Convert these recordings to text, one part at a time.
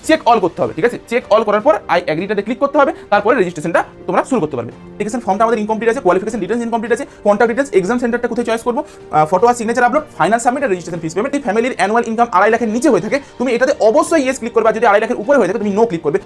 Check all করতে হবে, ঠিক আছে। চেক অল করার পর আই এগ্রিটাতে ক্লিক করতে হবে, তারপরে রেজিস্ট্রেশনটা তোমরা শুরু করতে পারবে। অ্যাপ্লিকেশন ফর্মটা আমাদের ইনকমপ্লিট আছে, কোয়ালিফিকেশন ডিটেইলস ইনকমপ্লিট আছে, কন্টাক্ট ডিটেইলস, এক্সাম সেন্টারটা কোথায় চয়েস করবো, ফটো আর সিগনেচার আপলোড, ফাইনাল সাবমিট আর রেজিস্ট্রেশন ফিস পেমেন্ট। এই ফ্যামিলির অ্যানুয়াল ইনকাম 2.5 লাখের নিচে হয়ে থাকে তুমি এটাতে অবশ্যই ইয়েস ক্লিক করবে, আর যদি 2.5 লাখের উপরে হয়ে থাকে তুমি নো ক্লিক করবে।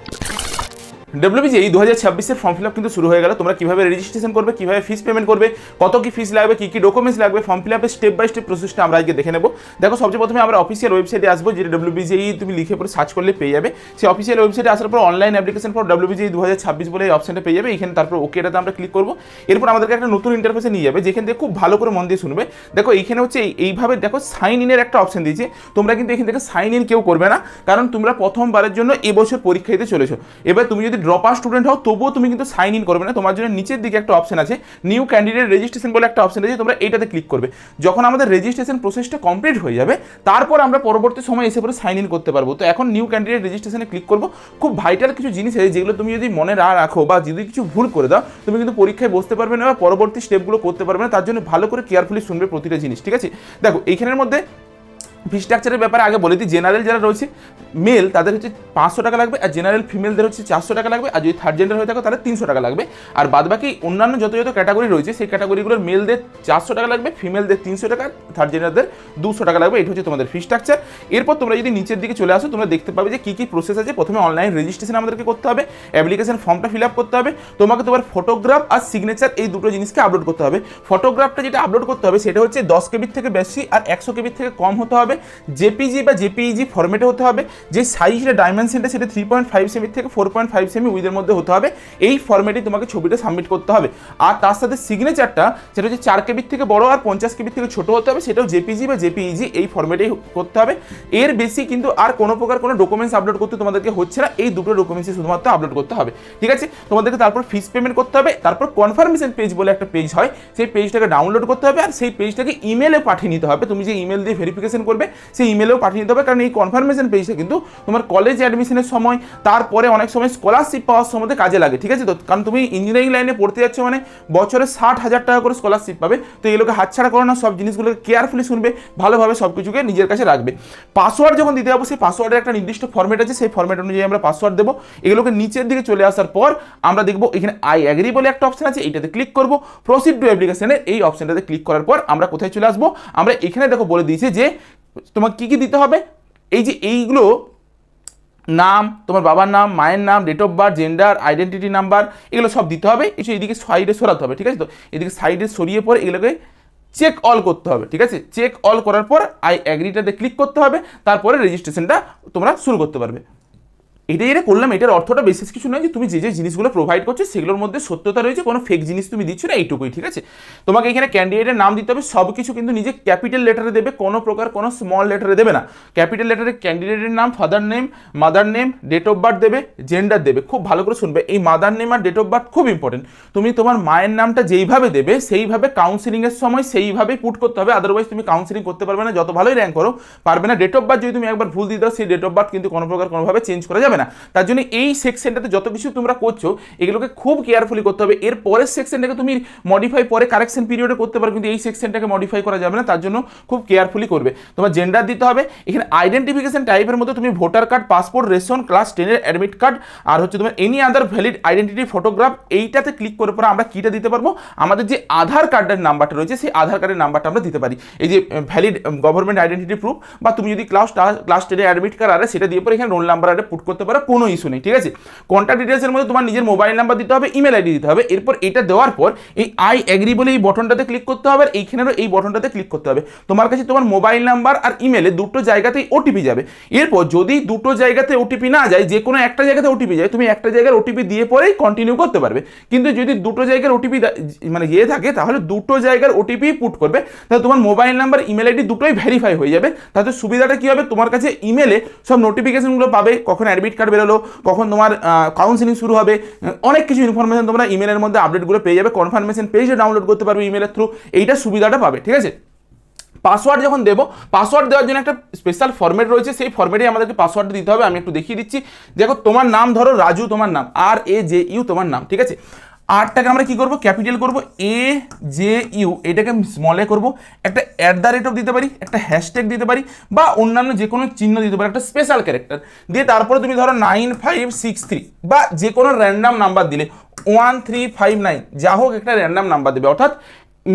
WBJEE 2026 ফর্ম ফিল আপ কিন্তু শুরু হয়ে গেল। তোমরা কিভাবে রেজিস্ট্রেশন করবে, কিভাবে ফিস পেমেন্ট করবে, কত কি ফিস লাগবে, কি কি ডকুমেন্টস লাগবে, ফর্ম ফিল আপের স্টেপ বাই স্টেপ প্রসেসটা আমরা আজকে দেখে নেব। দেখো সবচেয়ে প্রথমে আমরা অফিসিয়াল ওয়েবসাইটে আসবো, যেটা WBJEE তুমি লিখে পরে সার্চ করলে পেয়ে যাবে। সেই অফিসিয়াল ওয়েবসাইটে আসার পর অনলাইন অ্যাপ্লিকেশন ফর WBJEE 2026 বলে এই অপশনটা পেয়ে যাবে। এখানে তারপর ওকেটাতে আমরা ক্লিক করবো। এরপর আমাদেরকে একটা নতুন ইন্টারফেসে নিয়ে যাবে, যেখান থেকে খুব ভালো করে মন দিয়ে শুনবে। দেখো এইখানে হচ্ছে এইভাবে দেখো সাইন ইনের একটা অপশন দিয়েছে। তোমরা কিন্তু এখান থেকে সাইন ইন কেউ করবে না, কারণ তোমরা প্রথমবারের জন্য এবছর পরীক্ষা দিতে চলেছো। এবার তুমি যদি ড্রপ আউট স্টুডেন্ট হও তবুও তুমি কিন্তু সাইন ইন করবে না, তোমার জন্য নিচের দিকে একটা অপশন আছে, নিউ ক্যান্ডিডেট রেজিস্ট্রেশন বলে একটা অপশন আছে, তোমরা এইটাতে ক্লিক করবে। যখন আমাদের রেজিস্ট্রেশন প্রসেসটা কমপ্লিট হয়ে যাবে তারপর আমরা পরবর্তী সময় এসে পরে সাইন ইন করতে পারবো। তো এখন নিউ ক্যান্ডিডেট রেজিস্ট্রেশনে ক্লিক করবো। খুব ভাইটাল কিছু জিনিস আছে যেগুলো তুমি যদি মনে না রাখো বা যদি কিছু ভুল করে দাও তুমি কিন্তু পরীক্ষায় বসতে পারবে না বা পরবর্তী স্টেপগুলো করতে পারবে না। তার জন্য ভালো করে কেয়ারফুলি শুনবে প্রতিটা জিনিস, ঠিক আছে। দেখো এইখানের মধ্যে ফি স্ট্রাকচারের ব্যাপারে আগে বলে দিই। জেনারেল যারা রয়েছে মেল তাদের হচ্ছে 500 টাকা লাগবে, আর জেনারেল ফিমেলদের হচ্ছে 400 টাকা লাগবে, আর যদি থার্ড জেন্ডার হয়ে থাকে তাহলে 300 টাকা লাগবে। আর বাদবাকি অন্যান্য যত ক্যাটাগরি রয়েছে সেই ক্যাটাগরিগুলোর মেলদের 400 টাকা লাগবে, ফিমেলদের 300 টাকা, থার্ড জেন্ডারদের 200 টাকা লাগবে। এটা হচ্ছে তোমাদের ফি স্ট্রাকচার। এরপর তোমরা যদি নিচের দিকে চলে আসো তোমরা দেখতে পাবে যে কী কী প্রসেস আছে। প্রথমে অনলাইন রেজিস্ট্রেশন আমাদেরকে করতে হবে, অ্যাপ্লিকেশন ফর্মটা ফিল আপ করতে হবে, তোমাকে তোমার ফটোগ্রাফ আর সিগনেচার এই দুটো জিনিসকে আপলোড করতে হবে। ফটোগ্রাফটা যেটা আপলোড করতে হবে সেটা হচ্ছে 10 কেবির থেকে বেশি আর 100 কেবির থেকে কম হতে হবে, জেপিজি বা জেপিইজি ফরম্যাটে হতে হবে, যে সাইজটা ডাইমেনশনটা সেটা 3.5 সেমি থেকে 4.5 সেমি উইথের মধ্যে হতে হবে। এই ফরম্যাটে তোমাকে ছবিটা সাবমিট করতে হবে। আর তার সাথে সিগনেচারটা সেটা হচ্ছে 4 কেবির থেকে বড় আর 50 কেবির থেকে ছোট হতে হবে, সেটাও জেপিজি বা জেপিইজি এই ফরম্যাটেই করতে হবে। এর বেশি কিন্তু আর কোনো প্রকার কোনো ডকুমেন্টস আপলোড করতে তোমাদেরকে হচ্ছে না, এই দুটো ডকুমেন্টসই শুধুমাত্র আপলোড করতে হবে, ঠিক আছে। তোমাদেরকে তারপর ফিস পেমেন্ট করতে হবে, তারপর কনফার্মেশন পেজ বলে একটা পেজ হয়, সেই পেজটাকে ডাউনলোড করতে হবে, আর সেই পেজটাকে ইমেলে পাঠিয়ে নিতে হবে। তুমি যে ইমেল দিয়ে ভেরিফিকেশন করবে সেই ইমেলেও পাঠিয়ে নিতে হবে, কারণ এই কনফার্মেশন পেজটা কিন্তু তোমার কলেজ অ্যাডমিশনের সময় তারপরে অনেক সময় স্কলারশিপ পাওয়ার সময় কাজে লাগে, ঠিক আছে। তো কারণ তুমি ইঞ্জিনিয়ারিং লাইনে পড়তে যাচ্ছ মানে বছরে 60,000 টাকা করে স্কলারশিপ পাবে। তো এগুলোকে হাতছাড়া করো না, সব জিনিসগুলোকে কেয়ারফুলি শুনবে, ভালোভাবে সব কিছুকে নিজের কাছে রাখবে। পাসওয়ার্ড যখন দিতে যাবো সেই পাসওয়ার্ডের একটা নির্দিষ্ট ফরম্যাট আছে, সেই ফরম্যাট অনুযায়ী আমরা পাসওয়ার্ড দেবো। এগুলোকে নিচের দিকে চলে আসার পর আমরা দেখবো এখানে আই অ্যাগ্রি বলে একটা অপশন আছে, এইটাতে ক্লিক করবো। প্রসিড টু অ্যাপ্লিকেশনের এই অপশনটাতে ক্লিক করার পর আমরা কোথায় চলে আসবো, আমরা এখানে দেখো বলে দিয়েছে যে তোমাকে কী কী দিতে হবে। এই যে এইগুলো নাম, তোমার বাবার নাম, মায়ের নাম, date of birth, gender, identity number, এগুলো সব দিতে হবে। এদিকে সাইডে সরাতে হবে, ঠিক আছে। তো এদিকে সাইডে সরিয়ে পরে এগুলোকে চেক অল করতে হবে, ঠিক আছে। চেক অল করার পর আই অ্যাগ্রিটাতে ক্লিক করতে হবে, তারপরে রেজিস্ট্রেশনটা তোমরা শুরু করতে পারবে। এটা যেটা করলাম এটার অর্থটা বিশেষ কিছু নয় যে তুমি যে যে জিনিসগুলো প্রোভাইড করছো সেগুলোর মধ্যে সত্যতা রয়েছে, কোনো ফেক জিনিস তুমি দিচ্ছ না, এইটুকুই, ঠিক আছে। তোমাকে এখানে ক্যান্ডিডেটের নাম দিতে হবে, সব কিছু কিন্তু নিজে ক্যাপিটাল লেটারে দেবে, কোনো প্রকার কোনো স্মল লেটারে দেবে না। ক্যাপিটাল লেটারে ক্যান্ডিডেটের নাম, father name, mother name, date of birth দেবে, জেন্ডার দেবে। খুব ভালো করে শুনবে, এই মাদার নেম আর ডেট অফ বার্থ খুব ইম্পর্টেন্ট। তুমি তোমার মায়ের নামটা যেইভাবে দেবে সেইভাবে কাউন্সিলিংয়ের সময় সেইভাবেই পুট করতে হবে, আদারওয়াইজ তুমি কাউন্সিলিং করতে পারবে না, যত ভালোই র্যাঙ্ক করো পারবে না। ডেট অফ বার্থ যদি তুমি একবার ভুল দিয়ে দাও সেই ডেট অফ বার্থ কিন্তু কোনো প্রকার কোনোভাবে চেঞ্জ করা যাবে না। তার জন্য এই সেকশনটাতে যত কিছু তোমরা করছো এগুলোকে খুব কেয়ারফুলি করতে হবে। এর পরের সেকশনটাকে তুমি মডিফাই পরে কারেকশন পিরিয়ডে করতে পারো, কিন্তু এই সেকশনটাকে মডিফাই করা যাবে না, তার জন্য খুব কেয়ারফুলি করবে। তোমার জেন্ডার দিতে হবে। এখানে আইডেন্টিফিকেশন টাইপের মধ্যে তুমি voter card, passport, ration, class 10-এর অ্যাডমিট কার্ড আর হচ্ছে তোমার any other valid identity photograph, এইটাতে ক্লিক করে পরে আমরা কীটা দিতে পারবো, আমাদের যে আধার কার্ডের নাম্বারটা রয়েছে সেই আধার কার্ডের নাম্বারটা আমরা দিতে পারি। এই যে ভ্যালিড গভর্নমেন্ট আইডেন্টিটি প্রুফ, বা তুমি যদি ক্লাস 10-এর অ্যাডমিট কার্ড আরে সেটা দিয়ে পরে এখানে রোল নাম্বার আরে পুট করতে পারো, কোনো ইস্যু নেই, ঠিক আছে। কন্ট্যাক্ট ডিটেলসের মধ্যে তোমার নিজের মোবাইল নাম্বার দিতে হবে, ইমেল আইডি দিতে হবে। এরপর এটা দেওয়ার পর এই আই অ্যাগ্রি বলে এই বটনটাতে ক্লিক করতে হবে, আর এইখানেরও এই বটনটাতে ক্লিক করতে হবে। তোমার কাছে তোমার মোবাইল নাম্বার আর ইমেলে দুটো জায়গাতেই ওটিপি যাবে। এরপর যদি দুটো জায়গাতে ওটিপি না যায়, যে কোনো একটা জায়গাতে ওটিপি যায়, তুমি একটা জায়গার ওটিপি দিয়ে পরেই কন্টিনিউ করতে পারবে। কিন্তু যদি দুটো জায়গার ওটিপি মানে ইয়ে থাকে তাহলে দুটো জায়গার ওটিপি পুট করবে, তাহলে তোমার মোবাইল নাম্বার ইমেল আইডি দুটোই ভেরিফাই হয়ে যাবে। তাতে সুবিধাটা কী হবে, তোমার কাছে ইমেলে সব নোটিফিকেশনগুলো পাবে, কখন অ্যাডমিট কার্ড বেরোলো, কখন তোমার কাউন্সিলিং শুরু হবে, অনেক কিছু ইনফরমেশন তোমরা ইমেলের মধ্যে আপডেটগুলো পেয়ে যাবে। কনফার্মেশন পেজে ডাউনলোড করতে পারবে ইমেলের থ্রু, এইটা সুবিধাটা পাবে, ঠিক আছে। পাসওয়ার্ড যখন দেবো, পাসওয়ার্ড দেওয়ার জন্য একটা স্পেশাল ফরম্যাট রয়েছে, সেই ফরম্যাটে আমাদেরকে পাসওয়ার্ড দিতে হবে। আমি একটু দেখিয়ে দিচ্ছি। দেখো তোমার নাম ধরো রাজু, তোমার নাম RAJU তোমার নাম, ঠিক আছে। আরটাকে আমরা কি করব, ক্যাপিটাল করব, এ জে ইউ, এটাকে স্মলে করব, একটা @ দিতে পারি, একটা হ্যাশট্যাগ দিতে পারি, বা অন্যান্য যে কোনো চিহ্ন দিতে পারি, একটা স্পেশাল ক্যারেক্টার দিয়ে তারপরে তুমি ধরো 9563 বা যে কোনো র্যান্ডাম নাম্বার দিলে 1359, যা হোক একটা র্যান্ডাম নাম্বার দেবে। অর্থাৎ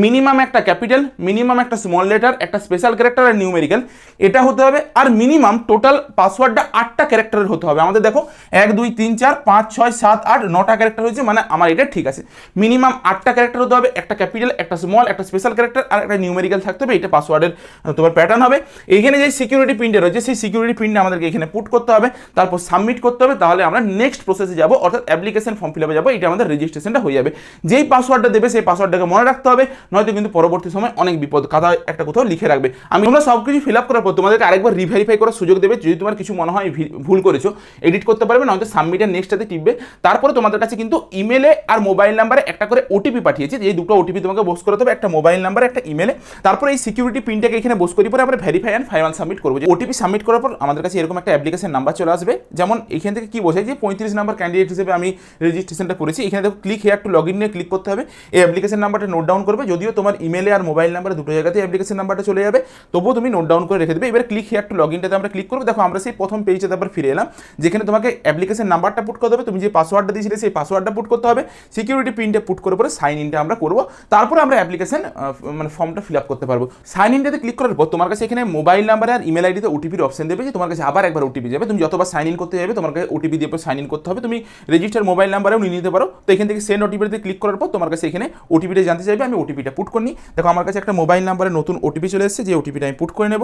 মিনিমাম একটা ক্যাপিটাল, মিনিমাম একটা স্মল লেটার, একটা স্পেশাল ক্যারেক্টার আর নিউমেরিক্যাল, এটা হতে হবে। আর মিনিমাম টোটাল পাসওয়ার্ডটা 8টা ক্যারেক্টারের হতে হবে। আমাদের দেখো 1 2 3 4 5 6 7 8 9টা ক্যারেক্টার হয়েছে, মানে আমার এটা ঠিক আছে। মিনিমাম 8টা ক্যারেক্টার হতে হবে, একটা ক্যাপিটাল, একটা স্মল, একটা স্পেশাল ক্যারেক্টার আর একটা নিউমেরিক্যাল থাকতে হবে। এটা পাসওয়ার্ডের তোমার প্যাটার্ন হবে। এইখানে যে সিকিউরিটি পিনটা রয়েছে সেই সিকিউরিটি পিনটা আমাদেরকে এখানে পুট করতে হবে, তারপর সাবমিট করতে হবে। তাহলে আমরা নেক্সট প্রসেসে যাব, অর্থাৎ অ্যাপ্লিকেশন ফর্ম ফিল আপে যাবো। এটা আমাদের রেজিস্ট্রেশনটা হয়ে যাবে। যেই পাসওয়ার্ডটা দেবে সেই পাসওয়ার্ডটাকে মনে রাখতে হবে, নয়তো কিন্তু পরবর্তী সময় অনেক বিপদ। খাতায় একটা কোথাও লিখে রাখবে। আমি তোমরা সব কিছু ফিল আপ করার পর তোমাদেরকে আরেকবার রিভেরিফাই করার সুযোগ দেবে। যদি তোমার কিছু মনে হয় ভুল করেছো, এডিট করতে পারবে, নয়তো সাবমিটের নেক্সটটাতে টিপবে। তারপরে তোমাদের কাছে কিন্তু ইমেলে আর মোবাইল নাম্বারে একটা করে ওটিপি পাঠিয়েছে। এই দুটো ওটিপি তোমাকে বোস করতে হবে, একটা মোবাইল নাম্বারে, একটা ইমেলে। তারপরে এই সিকিউরিটি পিনটাকে এখানে বোস করি পরে আমরা ভেরিফাই অ্যান্ড ফাইনাল সাবমিট করবো। যে ওটিপি সাবমিট করার পর আমাদের কাছে এরকম একটা অ্যাপ্লিকেশন নাম্বার চলে আসবে। যেমন এখান থেকে কি বোঝায় যে 35 নাম্বার ক্যান্ডিডেট হিসেবে আমি রেজিস্ট্রেশনটা করেছি। এখানে দেখো click here two log in নিয়ে ক্লিক করতে হবে। এই অ্যাপ্লিকেশন নাম্বারটা নোট ডাউন করবে। যদিও তোমার ইমেলে আর মোবাইল নাম্বারে দুটো জায়গাতে অ্যাপ্লিকেশন নাম্বারটা চলে যাবে, তবুও তুমি নোট ডাউন করে রেখে দেবে। এবার ক্লিক হেয়ার টু লগ ইনটাতে আমরা ক্লিক করবো। দেখো আমরা সেই প্রথম পেজটাতে আবার ফিরে এলাম, যেখানে তোমাকে অ্যাপ্লিকেশন নাম্বারটা পুট করতে হবে, তুমি যে পাসওয়ার্ডটা দিয়েছিলে সেই পাসওয়ার্ডটা পুট করতে হবে, সিকিউরিটি পিনটা পুট করে পরে সাইন ইনটা আমরা করবো। তারপরে আমরা অ্যাপ্লিকেশন মানে ফর্মটা ফিল আপ করতে পারবো। সাইন ইনটাতে ক্লিক করার পর তোমার কাছে এখানে মোবাইল নাম্বার আর ইমেল আইডিতে ওটিপির অপশন দেবে, যে তোমার কাছে আবার একবার ওটিপি যাবে। তুমি যতবার সাইন ইন করতে যাবে তোমার কাছে ওটিপি দিয়ে সাইন ইন করতে হবে। তুমি রেজিস্টার মোবাইল নাম্বারেও নিয়ে নিতে পারো। তো এখান থেকে সেন্ড ওটিপিতে ক্লিক করার পর তোমার কাছে এখানে ওটিপিটা জানতে চাইবে। আমি ওটিপিটা পুট করি। দেখো আমার কাছে একটা মোবাইল নাম্বারে নতুন ওটিপি চলে এসেছে, যে ওটিপিটা আমি পুট করে নেব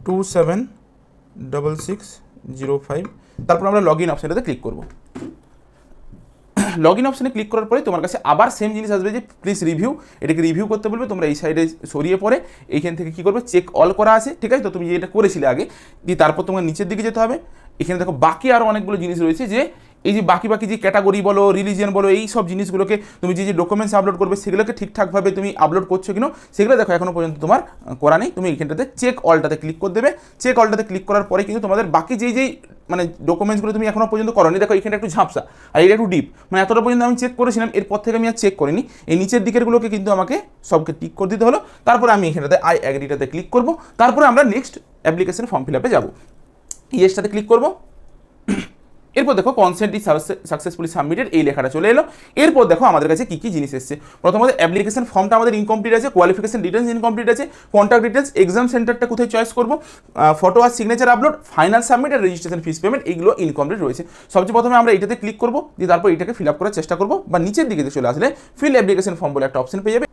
276605। তারপর আমরা লগ ইন অপশানটাতে ক্লিক করব। লগ ইন অপশানে ক্লিক করার পরে তোমার কাছে আবার সেম জিনিস আসবে, যে প্লিজ রিভিউ, এটাকে রিভিউ করতে বলবে। তোমরা এই সাইডে সরিয়ে পরে এইখান থেকে কী করবে, চেক অল করা আছে, ঠিক আছে। তো তুমি যেটা করেছিলে আগে দিয়ে তারপর তোমার নিচের দিকে যেতে হবে। এখানে দেখো বাকি আরও অনেকগুলো জিনিস রয়েছে, যে এই যে বাকি যে ক্যাটাগরি বলো, রিলিজিয়ন বলো, এই সব জিনিসগুলোকে তুমি যে ডকুমেন্টস আপলোড করবে সেগুলোকে ঠিকঠাকভাবে তুমি আপলোড করছো কিনা সেগুলো দেখো এখনো পর্যন্ত তোমার করা নেই। তুমি এইখানটাতে চেক অলটাতে ক্লিক করে দেবে। চেক অলটাতে ক্লিক করার পরে কিন্তু তোমাদের বাকি যেই মানে ডকুমেন্টসগুলো তুমি এখনো পর্যন্ত করোনি, দেখো এখানে একটু ঝাপসা আর এটা একটু ডিপ, মানে এতটা পর্যন্ত আমি চেক করেছিলাম, এরপর থেকে আমি আর চেক করিনি। এই নিচের দিকেরগুলোকে কিন্তু আমাকে সবকে টিক করে দিতে হলো। তারপরে আমি এখানটাতে আই অ্যাগ্রিটাতে ক্লিক করবো। তারপরে আমরা নেক্সট অ্যাপ্লিকেশন ফর্ম ফিল আপে যাবো। ইয়েসটাতে ক্লিক করবো। এরপর দেখো কনসেন্ট ইজ সাকসেসফুলি সাবমিটেড, এই লেখাটা চলে এলো। এরপর দেখো আমাদের কাছে কী কী জিনিস এসছে। প্রথমত অ্যাপ্লিকেশন ফর্মটা আমাদের ইনকমপ্লিট আছে, কোয়ালিফিকেশন ডিটেলস ইনকমপ্লিট আছে, কন্ট্যাক্ট ডিটেলস, এক্সাম সেন্টারটা কোথায় চয়েস করবো, ফটো আর সিগনেচার আপলোড, ফাইনাল সাবমিট আর রেজিস্ট্রেশন ফিস পেমেন্ট, এইগুলো ইনকমপ্লিট রয়েছে। সবচেয়ে প্রথমে আমরা এটাতে ক্লিক করবো, দিয়ে তারপর এটাকে ফিল আপ করার চেষ্টা করবো। বা নিচের দিকে চলে আসলে ফিল অ্যাপ্লিকেশন ফর্ম বলে একটা অপশন পেয়ে যাবে।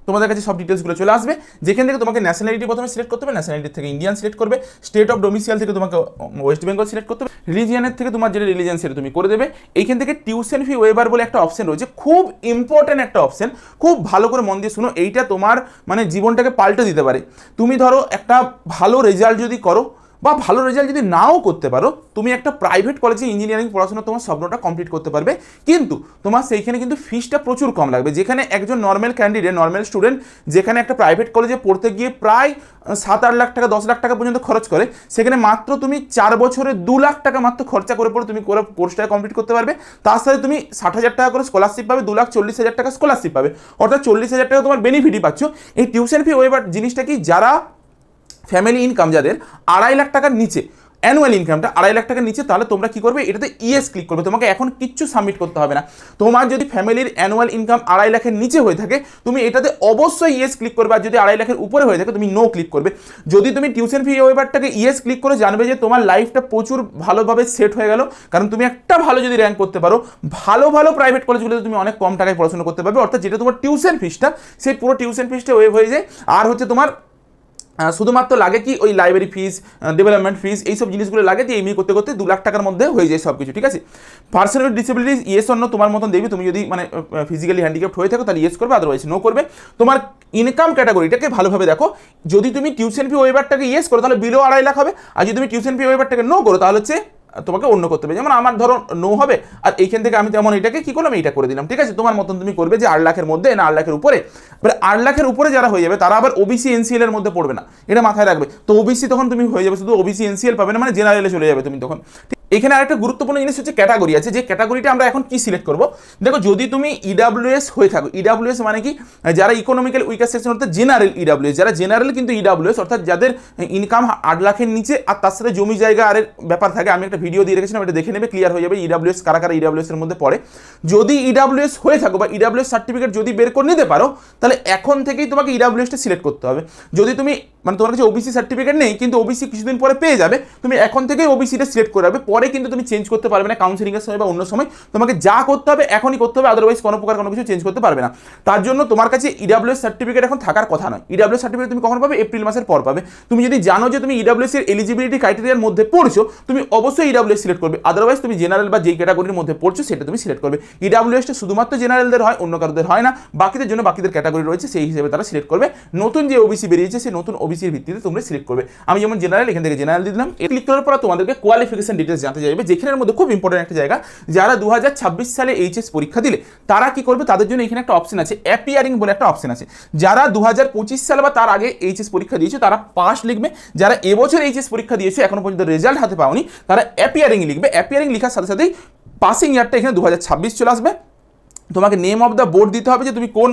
তোমাদের কাছে সব ডিটেলসগুলো চলে আসবে, যেখান থেকে তোমাকে ন্যাশনালিটি প্রথমে সিলেক্ট করতে হবে। ন্যাশনালিটি থেকে ইন্ডিয়ান সিলেক্ট করবে। স্টেট অফ ডোমিসাইল থেকে তোমাকে ওয়েস্ট বেঙ্গল সিলেক্ট করতে হবে। রিলিজিয়ানের থেকে তোমার যেটা রিলিজিয়ান সেটা তুমি করে দেবে। এইখান থেকে টিউশন ফি ওয়েবার বলে একটা অপশন রয়েছে, খুব ইম্পর্টেন্ট একটা অপশন, খুব ভালো করে মন দিয়ে শুনো। এইটা তোমার মানে জীবনটাকে পাল্টে দিতে পারে। তুমি ধরো একটা ভালো রেজাল্ট যদি করো বা ভালো রেজাল্ট যদি নাও করতে পারো, তুমি একটা প্রাইভেট কলেজে ইঞ্জিনিয়ারিং পড়াশোনা তোমার স্বপ্নটা কমপ্লিট করতে পারবে, কিন্তু তোমার সেইখানে কিন্তু ফিসটা প্রচুর কম লাগবে। যেখানে একজন নর্মাল ক্যান্ডিডেট, নর্মাল স্টুডেন্ট যেখানে একটা প্রাইভেট কলেজে পড়তে গিয়ে প্রায় 7-8 লাখ টাকা 10 লাখ টাকা পর্যন্ত খরচ করে, সেখানে মাত্র তুমি 4 বছরে 2 লাখ টাকা মাত্র খরচা করে পড়ে তুমি কোর্সটা কমপ্লিট করতে পারবে। তার সাথে তুমি 60,000 টাকা করে স্কলারশিপ পাবে, 2,40,000 টাকা স্কলারশিপ পাবে, অর্থাৎ 40,000 টাকা তোমার বেনিফিটই পাচ্ছ। এই টিউশন ফি ওয়েবার জিনিসটা কি, যারা ফ্যামিলি ইনকাম যাদের 2.5 লাখ টাকার নিচে, অ্যানুয়াল ইনকামটা 2.5 লাখ টাকার নিচে, তাহলে তোমরা কি করবে, এটাতে ইয়েস ক্লিক করবে। তোমাকে এখন কিচ্ছু সাবমিট করতে হবে না। তোমার যদি ফ্যামিলির অ্যানুয়াল ইনকাম 2.5 লাখের নিচে হয়ে থাকে, তুমি এটাতে অবশ্যই ইয়েস ক্লিক করবে। আর যদি 2.5 লাখের উপরে হয়ে থাকে, তুমি নো ক্লিক করবে। যদি তুমি টিউশন ফি ওয়েবারটাকে ইয়েস ক্লিক করে, জানবে যে তোমার লাইফটা প্রচুর ভালোভাবে সেট হয়ে গেল। কারণ তুমি একটা ভালো যদি র্যাঙ্ক করতে পারো, ভালো ভালো প্রাইভেট কলেজগুলোতে তুমি অনেক কম টাকায় পড়াশোনা করতে পারবে। অর্থাৎ যেটা তোমার টিউশন ফিসটা, সেই পুরো টিউশন ফিসটা ওয়েভ হয়ে যায়। আর হচ্ছে তোমার শুধুমাত্র লাগে কি ওই লাইব্রেরি ফিস, ডেভেলপমেন্ট ফিস, এইসব জিনিসগুলো লাগে, দিয়ে এমনি করতে করতে 2 লাখ টাকার মধ্যে হয়ে যায় সব কিছু, ঠিক আছে। পার্সোনাল ডিসেবিলিটিস ইয়েস অন্য তোমার মতন দেবে। তুমি যদি মানে ফিজিক্যালি হ্যান্ডিক্যাপ্ট হয়ে থাকো তাহলে ইয়েস করবে, আদারওয়াইজ নো করবে। তোমার ইনকাম ক্যাটাগরিটাকে ভালোভাবে দেখো। যদি তুমি টিউশন ফি ওয়েবারটাকে ইয়েস করো তাহলে বিলো 2.5 লাখ হবে, আর যদি তুমি টিউশন ফি ওয়েবারটাকে নো করো তাহলে হচ্ছে তোমাকে অন্য করতে হবে। যেমন আমার ধরো নো হবে, আর এইখান থেকে আমি তেমন এটাকে কি করলাম, এইটা করে দিলাম, ঠিক আছে। তোমার মতন তুমি করবে যে 8 লাখের মধ্যে না 8 লাখের উপরে। এবার 8 লাখের উপরে যারা হয়ে যাবে তারা আবার ওবিসি এনসিএল এর মধ্যে পড়বে না, এটা মাথায় রাখবে। তো ওবিসি তখন তুমি হয়ে যাবে, শুধু ওবিসি এনসিএল পাবে না, মানে জেনারেলে চলে যাবে তুমি তখন। এখানে আরেকটা গুরুত্বপূর্ণ জিনিস হচ্ছে ক্যাটাগরি আছে, যে ক্যাটাগরিটা আমরা এখন কি সিলেক্ট করব। দেখো যদি তুমি ইডাব্লিউএস হয়ে থাকো, ইডাব্লিউএস মানে কি, যারা ইকোনমিক্যাল উইকার সেকশন অর্থাৎ জেনারেল ইডাব্লিউএস, যারা জেনারেল কিন্তু ইডাব্লিউএস অর্থাৎ যাদের ইনকাম 8 লাখের নিচে আর তার সাথে জমি জায়গা আর ব্যাপার থাকে, আমি একটা ভিডিও দিয়ে রেখেছিলাম, এটা দেখে নেবে, ক্লিয়ার হয়ে যাবে ইডাব্লিউএস কারা কারা ইডাব্লিউএস এর মধ্যে পড়ে। যদি ইডাব্লিউএস হয়ে থাকো বা ইডাব্লিউএস সার্টিফিকেট যদি বের করে নিতে পারো, তাহলে এখন থেকেই তোমাকে ইডাব্লিউএসটা সিলেক্ট করতে হবে। যদি তুমি মানে তোমার কাছে ওবিসি সার্টিফিকেট নেই কিন্তু ওবিসি কিছুদিন পরে পেয়ে যাবে, তুমি এখন থেকেই ওবিসিটা সিলেক্ট করে রাখবে, পরে কিন্তু তুমি চেঞ্জ করতে পারবে না কাউন্সিলিং এর সময় বা অন্য সময়, তোমাকে যা করতে হবে এখনই করতে হবে, আদারওয়াইজ কোনো প্রকার কোনো কিছু চেঞ্জ করতে পারবে না। তার জন্য তোমার কাছে ইডাব্লিউএস সার্টিফিকেট এখন থাকার কথা নয়। ইডাব্লিউএস সার্টিফিকেট তুমি কখন পাবে? এপ্রিল মাসের পর পাবে। তুমি যদি জানো যে তুমি ইডাব্লিউএস এর এলিজিবিলিটি ক্রাইটেরিয়ার মধ্যে পড়ছো, তুমি অবশ্যই ইডাব্লিউএস সিলেক্ট করবে, আদারওয়াইজ তুমি জেনারেল বা যেই ক্যাটাগরির মধ্যে পড়ছো সেটা তুমি সিলেক্ট করবে। ইডাব্লিউএসটা শুধুমাত্র জেনারেলদের হয়, অন্য কারোদের হয় না, বাকিদের জন্য বাকিদের ক্যাটাগরি রয়েছে, সেই হিসেবে তারা সিলেক্ট করবে। নতুন যে ওবিসি বেরিয়েছে সেই নতুন ওবিসির ভিত্তিতে তোমরা সিলেক্ট করবে। আমি যেমন জেনারেল, এখান থেকে জেনারেল দিয়ে দিলাম। ক্লিক করার পর তোমাদেরকে কোয়ালিফিকেশন ডিটেলস জানতে চাইবে, যেখানের মধ্যে খুব ইম্পর্টেন্ট একটা জায়গা, যারা 2026 সালে এইচএস পরীক্ষা দিলে তারা কি করবে, তাদের জন্য এখানে একটা অপশন আছে, অ্যাপিয়ারিং বলে একটা অপশন আছে। যারা 2025 সালে বা তার আগে এইচএস পরীক্ষা দিয়েছে তারা পাস লিখবে, যারা এবছর এইচএস পরীক্ষা দিয়েছে এখনো পর্যন্ত রেজাল্ট হাতে পাওনি তারা অ্যাপিয়ারিং লিখবে। অ্যাপিয়ারিং লেখার সাথে সাথেই পাসিং ইয়ারটা এখানে 2026 চলে আসবে। তোমাকে নেম অফ দ্য বোর্ড দিতে হবে যে তুমি কোন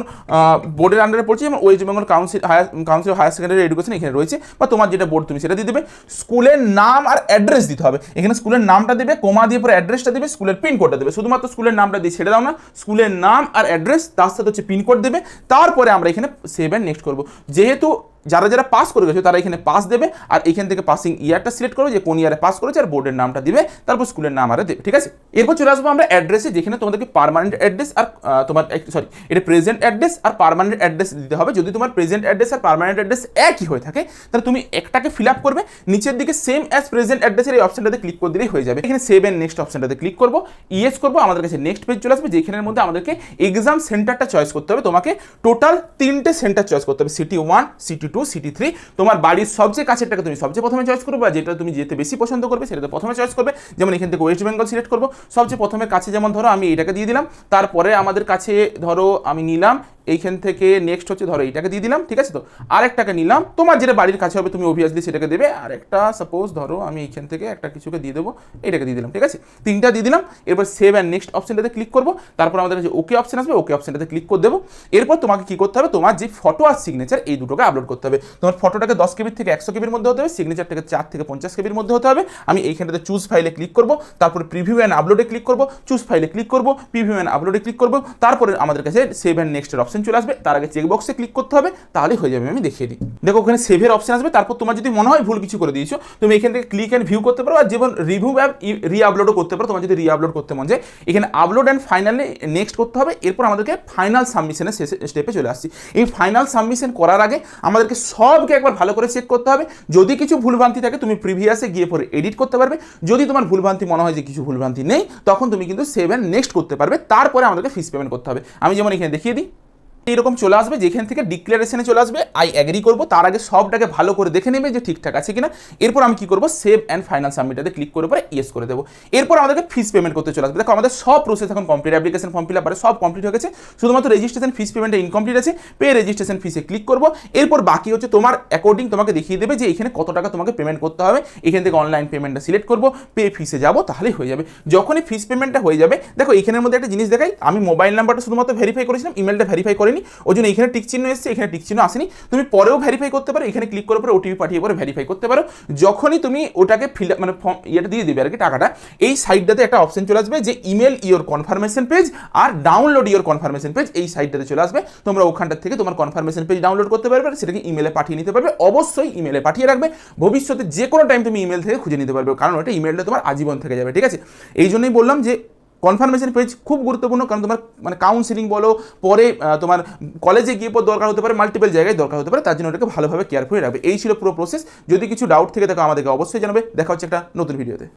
বোর্ডের আন্ডারে পড়ছো, যেমন West Bengal Council of Higher Secondary Education এখানে রয়েছে, বা তোমার যেটা বোর্ড তুমি সেটা দিয়ে দেবে। স্কুলের নাম আর অ্যাড্রেস দিতে হবে, এখানে স্কুলের নামটা দেবে, কোমা দিয়ে পরে অ্যাড্রেসটা দেবে, স্কুলের পিনকোডটা দেবে। শুধুমাত্র স্কুলের নামটা দিয়ে ছেড়ে দাও না, স্কুলের নাম আর অ্যাড্রেস তার সাথে হচ্ছে পিনকোড দেবে। তারপরে আমরা এখানে সেভ অ্যান্ড নেক্সট করবো। যেহেতু যারা যারা পাস করে গেছে তারা এখানে পাস দেবে, আর এখান থেকে পাসিং ইয়ারটা সিলেক্ট করবে যে কোন ইয়ারে পাস করেছে, আর বোর্ডের নামটা দিবে, তারপর স্কুলের নাম আর দেবে। ঠিক আছে, এরপর চলে আসবো আমরা অ্যাড্রেসে, যেখানে তোমাদেরকে পার্মানেন্ট অ্যাড্রেস আর তোমার এটা প্রেজেন্ট অ্যাড্রেস আর পার্মানেন্ট অ্যাড্রেস দিতে হবে। যদি তোমার প্রেজেন্ট অ্যাড্রেস আর পার্মানেন্ট অ্যাড্রেস একই হয়ে থাকে তাহলে তুমি একটাকে ফিল আপ করবে, নিচের দিকে সেম অ্যাজ প্রেজেন্ট অ্যাড্রেসের এই অপশনটাতে ক্লিক করে দিলেই হয়ে যাবে। এখানে সেভ এন্ড নেক্সট অপশনটাতে ক্লিক করবো, ইয়েস করবো, আমাদের কাছে নেক্সট পেজ চলে আসবে, যেখানের মধ্যে আমাদেরকে এক্সাম সেন্টারটা চয়েস করতে হবে। তোমাকে টোটাল 3টে সেন্টার চয়েস করতে হবে, সিটি 1, সিটি 2, সিটি 3। তোমার বাড়ির সবচেয়ে কাছেরটাকে তুমি সবচেয়ে প্রথমে চয়েস করবে, আর যেটা তুমি যেতে বেশি পছন্দ করবে সেটা প্রথমে চয়েস করবে। যেমন এখান থেকে ওয়েস্ট বেঙ্গল সিলেক্ট করবো, সবচেয়ে প্রথমে কাছে, যেমন ধরো আমি এটাকে দিয়ে দিলাম। তারপরে আমাদের কাছে ধরো আমি নিলাম এইখান থেকে নেক্সট হচ্ছে ধরো এইটাকে দিয়ে দিলাম। ঠিক আছে, তো আরেকটাকে নিলাম, তোমার যেটা বাড়ির কাছে হবে তুমি অবভিয়াসলি সেটাকে দেবে। আরেকটা সাপোজ ধরো আমি এইখান থেকে একটা কিছুকে দিয়ে দেবো, এটাকে দিয়ে দিলাম। ঠিক আছে, 3টা দিয়ে দিলাম। এরপর সেভ অ্যান্ড নেক্সট অপশনটাতে ক্লিক করবো, তারপর আমাদের কাছে ওকে অপশন আসবে, ওকে অপশনটাতে ক্লিক করে দেবো। এরপর তোমাকে কি করতে হবে, তোমার যে ফটো আর সিগনেচার এই দুটোকে আপলোড করতে হবে। তোমার ফটোটাকে 10 KB থেকে 100 KB মধ্যে হতে হবে, সিগনেচারটাকে 4 থেকে 50 KB মধ্যে হতে হবে। আমি এইখানটাতে চুজ ফাইলে ক্লিক করবো, তারপরে প্রিভিউ অ্যান্ড আপলোডে ক্লিক করবো, চুজ ফাইলে ক্লিক করবো, প্রিভিউ অ্যান্ড আপলোডে ক্লিক করবো। তারপরে আমাদের কাছে সেভ অ্যান্ড নেক্সটের অপশন চলে আসবে, তার আগে চেকবক্সে ক্লিক করতে হবে, তাহলে হয়ে যাবে। আমি দেখিয়ে দিই, দেখো ওখানে সেভের অপশন আসবে। তারপর তোমার যদি মনে হয় ভুল কিছু করে দিয়েছো, তুমি এখান থেকে ক্লিক অ্যান্ড ভিউ করতে পারো, আর যেমন রিভিউ অ্যাপ রি আপলোডও করতে পারো। তোমার যদি রি আপলোড করতে মন যায়, এখানে আপলোড অ্যান্ড ফাইনালে নেক্সট করতে হবে। এরপর আমাদেরকে ফাইনাল সাবমিশনের স্টেপে চলে আসছি। এই ফাইনাল সাবমিশন করার আগে আমাদেরকে সবকে একবার ভালো করে চেক করতে হবে। যদি কিছু ভুলভ্রান্তি থাকে তুমি প্রিভিয়াসে গিয়ে পরে এডিট করতে পারবে। যদি তোমার ভুলভ্রান্তি মনে হয় যে কিছু ভুলভ্রান্তি নেই, তখন তুমি কিন্তু সেভ অ্যান্ড নেক্সট করতে পারবে। তারপরে আমাদেরকে ফিস পেমেন্ট করতে হবে। আমি যেমন এখানে দেখিয়ে দিই, এরকম চলে আসবে, যেখান থেকে ডিক্লারেশনে চলে আসবে আই অ্যাগ্রি করবো। তার আগে সবটাকে ভালো করে দেখে নেবে যে ঠিকঠাক আছে কিনা। এরপর আমি কি করবো, সেভ অ্যান্ড ফাইনাল সাবমিটাতে ক্লিক করে পরে ইয়েস করে দেবো। এরপর আমাদেরকে ফিস পেমেন্ট করতে চলে আসবে। দেখো আমাদের সব প্রসেস এখন complete, application form fill up সব কমপ্লিট হয়ে গেছে, শুধুমাত্র রেজিস্ট্রেশন ফিস পেমেন্টে ইনকমপ্লিট আছে। পে রেজিস্ট্রেশন ফিসে ক্লিক করবো। এরপর বাকি হচ্ছে তোমার অ্যাকর্ডিং তোমাকে দেখিয়ে দেবে যে এখানে কত টাকা তোমাকে পেমেন্ট করতে হবে। এখান থেকে অনলাইন পেমেন্টটা সিলেক্ট করবো, পে ফিসে যাবো, তাহলেই হয়ে যাবে। যখনই ফিস পেমেন্টটা হয়ে যাবে, দেখো এখানের মধ্যে একটা জিনিস দেখাই, আমি মোবাইল নাম্বারটা শুধুমাত্র ভেরিফাই করেছিলাম, ইমেলটা ভেরিফাই করিনি, ওই জন্য এখানে টিক চিহ্ন এসেছে, এখানে টিক চিহ্ন আসেনি। তুমি পরেও ভেরিফাই করতে পারো, এখানে ক্লিক করার পরে ওটিপি পাঠিয়ে পরে ভেরিফাই করতে পারো। যখনই তুমি ওটাকে ফিল মানে ফর্ম ইয়েটা দিয়ে দিবে আর কি টাকাটা, এই সাইডটাতে একটা অপশন চলে আসবে যে ইমেল ইওর কনফার্মেশন পেজ আর ডাউনলোড ইওর কনফার্মেশন পেজ, এই সাইডটাতে চলে আসবে। তোমরা ওখানটা থেকে তোমার কনফার্মেশন পেজ ডাউনলোড করতে পারবে, সেটাকে ইমেলে পাঠিয়ে নিতে পারবে। অবশ্যই ইমেলে পাঠিয়ে রাখবে, ভবিষ্যতে যে কোনো টাইম তুমি ইমেল থেকে খুঁজে নিতে পারবে, কারণ ওটা ইমেলটা তোমার আজীবন থেকে যাবে। ঠিক আছে, এই জন্যই বললাম যে কনফার্মেশন পেজ খুব গুরুত্বপূর্ণ, কারণ তোমার মানে কাউন্সিলিং বলো, পরে তোমার কলেজে গিয়ে পর দরকার হতে পারে, মাল্টিপল জায়গায় দরকার হতে পারে, তার জন্য ওটাকে ভালোভাবে কেয়ারফুলি রাখবে। এই ছিল পুরো প্রসেস। যদি কিছু ডাউট থেকে দেখো আমাদেরকে অবশ্যই জানাবে। দেখা হচ্ছে একটা নতুন ভিডিওতে।